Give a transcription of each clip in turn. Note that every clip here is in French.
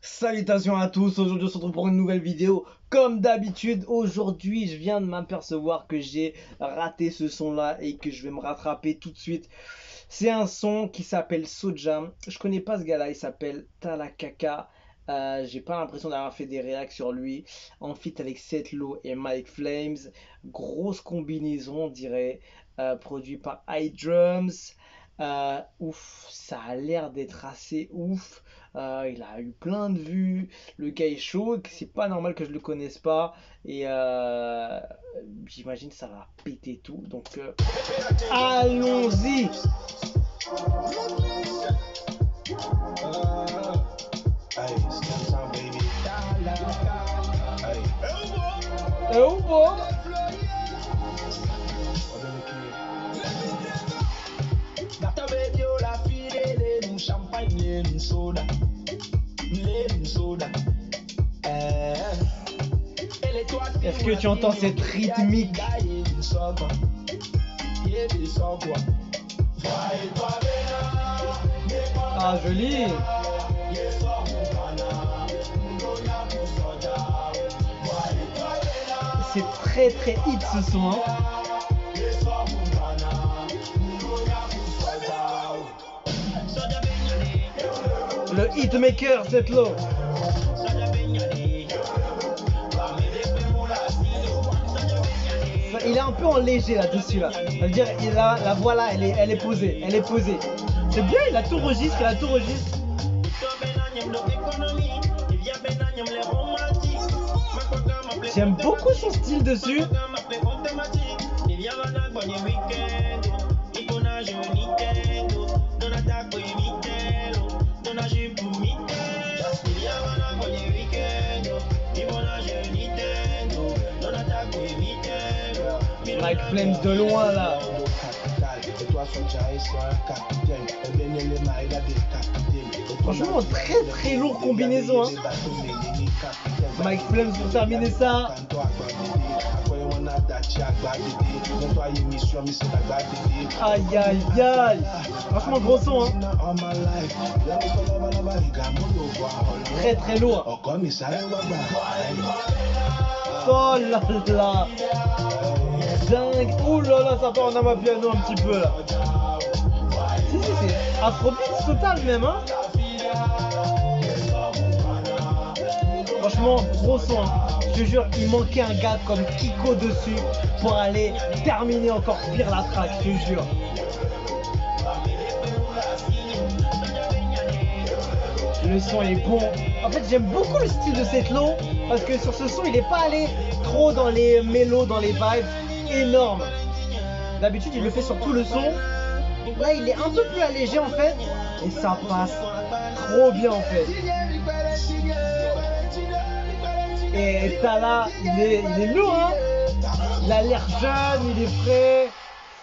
Salutations à tous, aujourd'hui on se retrouve pour une nouvelle vidéo. Comme d'habitude, aujourd'hui je viens de m'apercevoir que j'ai raté ce son là et que je vais me rattraper tout de suite. C'est un son qui s'appelle Soja. Je connais pas ce gars là, il s'appelle Talakaka. J'ai pas l'impression d'avoir fait des réacts sur lui. En feat avec Seth Low et Mike Flames. Grosse combinaison, on dirait. Produit par iDrums. Ouf, ça a l'air d'être assez ouf. Il a eu plein de vues. Le gars est chaud. C'est pas normal que je le connaisse pas. Et j'imagine que ça va péter tout. Donc allons-y. Oh boy. Est-ce que tu entends cette rythmique? Ah, joli. C'est très très hit ce son, hein. Le hitmaker, Seth Low. Il est un peu en léger là-dessus là. Ça veut dire la voix là, elle est posée, elle est posée. C'est bien, il a tout registre, il a tout registre. J'aime beaucoup son style dessus. Mike Flames de loin là. Franchement, très très lourd combinaison, hein. Mike Flames pour terminer ça. Aïe aïe aïe. Franchement gros son, hein. Très très lourd. Oh là là. Dingue. Ouh là là, ça part en amapiano un petit peu là. Si c'est Afrobeats total même, hein. Franchement gros son, hein. Je te jure, il manquait un gars comme Kiko dessus pour aller terminer encore pire la track, je te jure. Le son est bon. En fait, j'aime beaucoup le style de Seth Low parce que sur ce son, il n'est pas allé trop dans les mélos, dans les vibes énormes. D'habitude, il le fait sur tout le son. Là, il est un peu plus allégé en fait et ça passe trop bien en fait. Et Tala, il est lourd, hein. Il a l'air jeune, il est frais.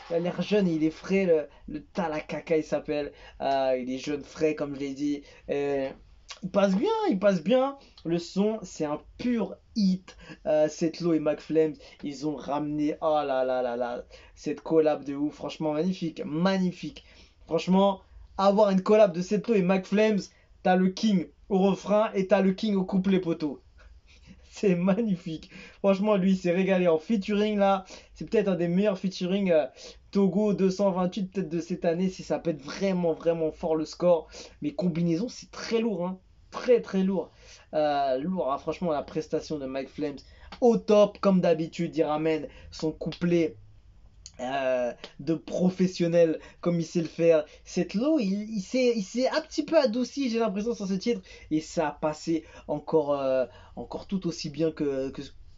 Il a l'air jeune, il est frais. Le Talakaka, il s'appelle. Il est jeune, frais, comme je l'ai dit. Il passe bien, il passe bien. Le son, c'est un pur hit. Seth Low et Mike Flames, ils ont ramené. Oh là là là là. Cette collab de ouf. Franchement, magnifique. Magnifique. Franchement, avoir une collab de Seth Low et Mike Flames, t'as le king au refrain et t'as le king au couplet poteau. C'est magnifique. Franchement, lui, il s'est régalé en featuring là. C'est peut-être un des meilleurs featuring Togo 228 peut-être de cette année si ça pète vraiment vraiment fort le score. Mais combinaison, c'est très lourd, hein. Très très lourd. Lourd, hein. Franchement, la prestation de Mike Flames au top comme d'habitude. Il ramène son couplet de professionnel comme il sait le faire. Seth Low, il s'est un petit peu adouci, j'ai l'impression, sur ce titre, et ça a passé encore tout aussi bien que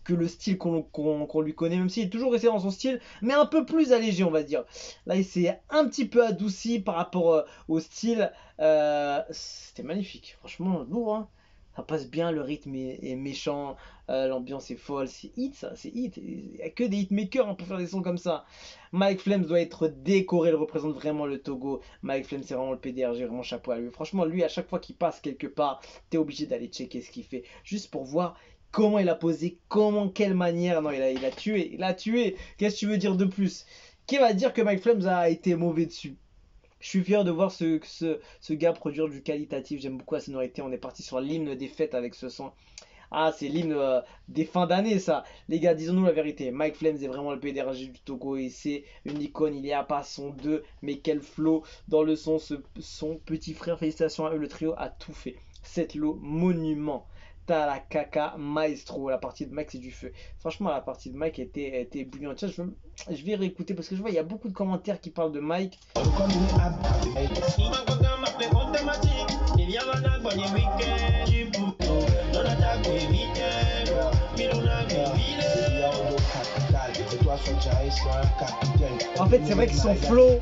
le style qu'on lui connaît, même s'il est toujours resté dans son style, mais un peu plus allégé, on va dire. Là, il s'est un petit peu adouci par rapport au style. C'était magnifique, franchement, lourd, hein. Ça passe bien, le rythme est méchant, l'ambiance est folle, c'est hit ça, c'est hit. Il n'y a que des hitmakers, hein, pour faire des sons comme ça. Mike Flames doit être décoré, il représente vraiment le Togo. Mike Flames, c'est vraiment le PDRG, vraiment chapeau à lui. Franchement, lui, à chaque fois qu'il passe quelque part, t'es obligé d'aller checker ce qu'il fait, juste pour voir comment il a posé, quelle manière. Non, il a tué, il a tué. Qu'est-ce que tu veux dire de plus? Qui va dire que Mike Flames a été mauvais dessus? Je suis fier de voir ce gars produire du qualitatif. J'aime beaucoup la sonorité. On est parti sur l'hymne des fêtes avec ce son. Ah, c'est l'hymne des fins d'année, ça. Les gars, disons-nous la vérité. Mike Flames est vraiment le PDG du Togo et c'est une icône. Il y a pas son 2, mais quel flow dans le son. Son petit frère, félicitations à eux. Le trio a tout fait. Cette lot monument. T'as la caca maestro. La partie de Mike, c'est du feu. Franchement, la partie de Mike était bouillante. Tiens, je vais réécouter parce que je vois, il y a beaucoup de commentaires qui parlent de Mike. En fait, c'est vrai que son flow.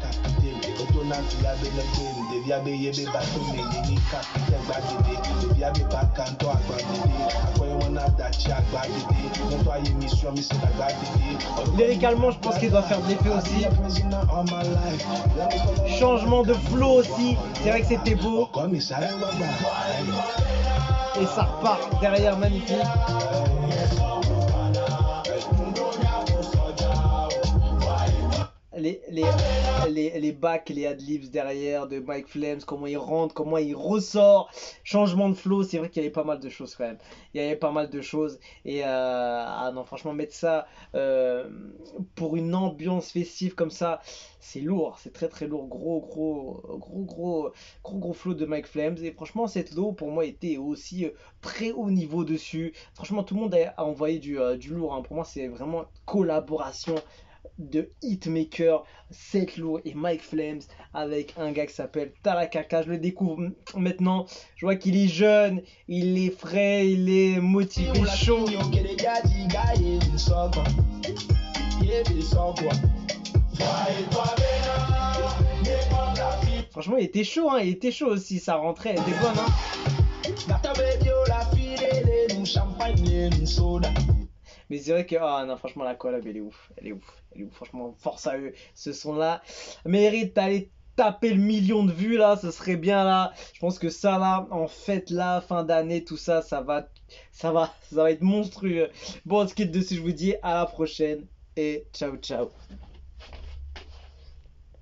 Lyricalement, je pense qu'il doit faire de l'effet aussi. Changement de flow aussi. C'est vrai que c'était beau. Et ça repart derrière, magnifique. Les backs, les adlibs derrière de Mike Flames, comment il rentre, comment il ressort, changement de flow, c'est vrai qu'il y avait pas mal de choses quand même. Il y avait pas mal de choses et ah non, franchement, mettre ça pour une ambiance festive comme ça, c'est lourd, c'est très très lourd, gros flow de Mike Flames et franchement, cette low pour moi était aussi très haut niveau dessus. Franchement, tout le monde a envoyé du lourd, hein. Pour moi, c'est vraiment collaboration de Hitmaker, Seth Low et Mike Flames avec un gars qui s'appelle Talakaka. Je le découvre maintenant. Je vois qu'il est jeune, il est frais, il est motivé, chaud. Franchement, il était chaud, hein. Il était chaud aussi. Ça rentrait, elle était bonne, hein. Mais c'est vrai que, ah non, franchement, la collab, elle est ouf. Elle est ouf. Elle est ouf. Franchement, force à eux. Ce son-là mérite d'aller taper le million de vues, là. Ce serait bien, là. Je pense que ça, là, en fait, là, fin d'année, tout ça, ça va être monstrueux. Bon, on se quitte dessus. Je vous dis à la prochaine. Et ciao, ciao.